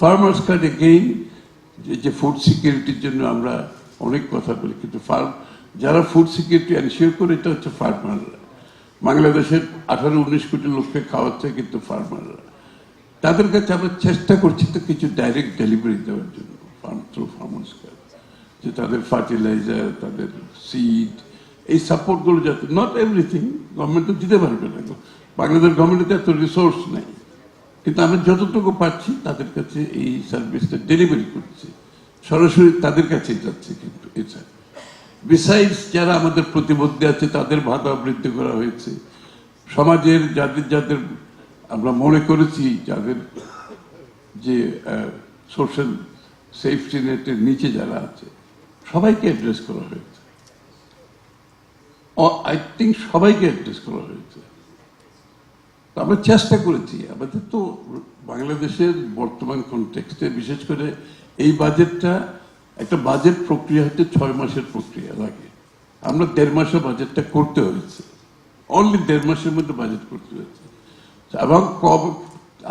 Farmers card again যে food সিকিউরিটির জন্য আমরা অনেক কথা বলি, কিন্তু যারা ফুড সিকিউরিটি এনশিওর করে এটা হচ্ছে ফার্মাররা। বাংলাদেশের 18-19 কোটি লোককে খাওয়াচ্ছে কিন্তু ফার্মাররা। তাদের কাছে আমরা চেষ্টা করছি তো কিছু ডাইরেক্ট ডেলিভারি দেওয়ার জন্য থ্রু ফার্মার্স কার্ড, যে তাদের ফার্টিলাইজার, তাদের সিড, এই সাপোর্টগুলো যাতে, নট এভরিথিং গভর্নমেন্ট তো দিতে পারবে না, বাংলাদেশ গভর্নমেন্টের এত রিসোর্স নেই, কিন্তু আমরা যতটুকু পাচ্ছি তাদের কাছে এই সার্ভিসটা ডেলিভারি করছি, সরাসরি তাদের কাছে যাচ্ছে। কিন্তু এছাড়া বিসাইডস যারা আমাদের প্রতিবন্ধী আছে তাদের ভাতা বৃদ্ধি করা হয়েছে। সমাজের যাদের যাদের আমরা মনে করেছি যাদের যে সোশ্যাল সেফটি নেটের নিচে যারা আছে সবাইকে অ্যাড্রেস করা হয়েছে। আই থিঙ্ক সবাইকে অ্যাড্রেস করা হয়েছে। আমরা চেষ্টা করেছি। আমাদের তো বাংলাদেশের বর্তমান কনটেক্সটে বিশেষ করে এই বাজেটটা, একটা বাজেট প্রক্রিয়া হচ্ছে 6 মাসের প্রক্রিয়া লাগে। আমরা 1.5 মাসে বাজেটটা করতে হয়েছে, অনলি 1.5 মাসের মধ্যে বাজেট করতে হয়েছে। এবং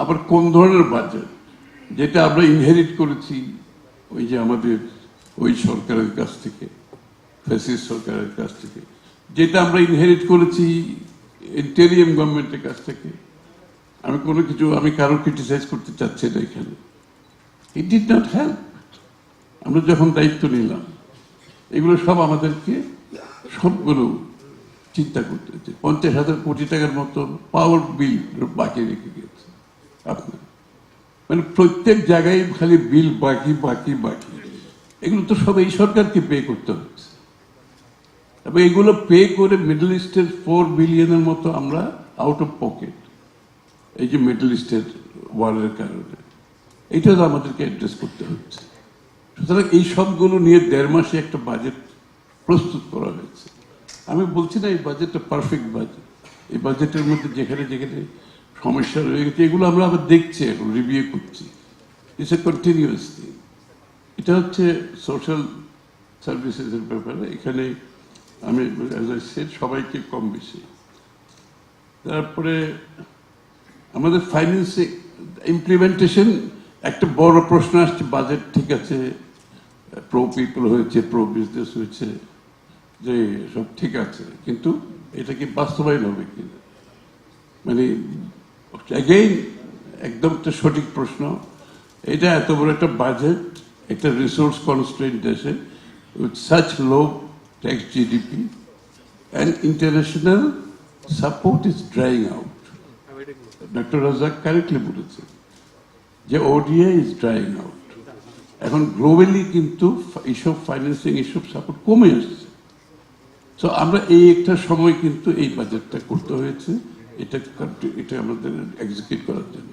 আবার কোন ধরনের বাজেট, যেটা আমরা ইনহেরিট করেছি ওই যে আমাদের ওই সরকারের কাছ থেকে, ফ্যাসিস্ট সরকারের কাছ থেকে, যেটা আমরা ইনহেরিট করেছি ইন্টেরিয়াম গভর্নমেন্টের কাছ থেকে। আমি কারো ক্রিটিসাইজ করতে চাচ্ছি না এখানে। It did not help. আমরা যখন দায়িত্ব নিলাম এগুলো সব আমাদেরকে সবগুলো চিন্তা করতে হচ্ছে। 50,000 কোটি টাকার মতো পাওয়ার বিল বাকি রেখে গেছে আপনার, মানে প্রত্যেক জায়গায় খালি বিল বাকি বাকি বাকি। এগুলো তো সব এই সরকারকে পে করতে হচ্ছে, এবং এগুলো পে করে মিডল ইস্টের 4 বিলিয়নের মতো আমরা আউট অফ পকেট, এই যে মিডল ইস্টের ওয়ারের কারণে, এইটা তো আমাদেরকে অ্যাড্রেস করতে হচ্ছে। সুতরাং এই সবগুলো নিয়ে 1.5 মাসে একটা বাজেট প্রস্তুত করা হয়েছে। আমি বলছি না এই বাজেটটা পারফেক্ট বাজেট। এই বাজেটের মধ্যে যেখানে যেখানে সমস্যা রয়ে গেছে এগুলো আমরা আবার দেখছি, এখন রিভিউ করছি। It's a continuous thing. এটা হচ্ছে সোশ্যাল সার্ভিসেসের ব্যাপারে। এখানে আমি সবাইকে কম বেশি। তারপরে আমাদের ফাইন্যান্সে ইমপ্লিমেন্টেশন একটা বড় প্রশ্ন আসছে। বাজেট ঠিক আছে, প্রো পিপল হয়েছে, প্রো বিজনেস হয়েছে, যে সব ঠিক আছে, কিন্তু এটা কি বাস্তবায়ন হবে কিনা, মানে অ্যাগেইন একদম একটা সঠিক প্রশ্ন। এটা এত বড় একটা বাজেট, একটা রিসোর্স কনস্ট্রেন্ট দেশে, with such low tax GDP and international support is drying out. Doctor Razzaq correctly বলেছে যে ওডিআই ইজ ড্রাইং আউট। এখন গ্লোবালি কিন্তু এইসব ফাইন্যান্সিং, এইসব সাপোর্ট কমে আসছে। সো আমরা এই একটা সময় কিন্তু এই বাজেটটা করতে হয়েছে, এটা আমাদের এক্সিকিউট করার জন্য।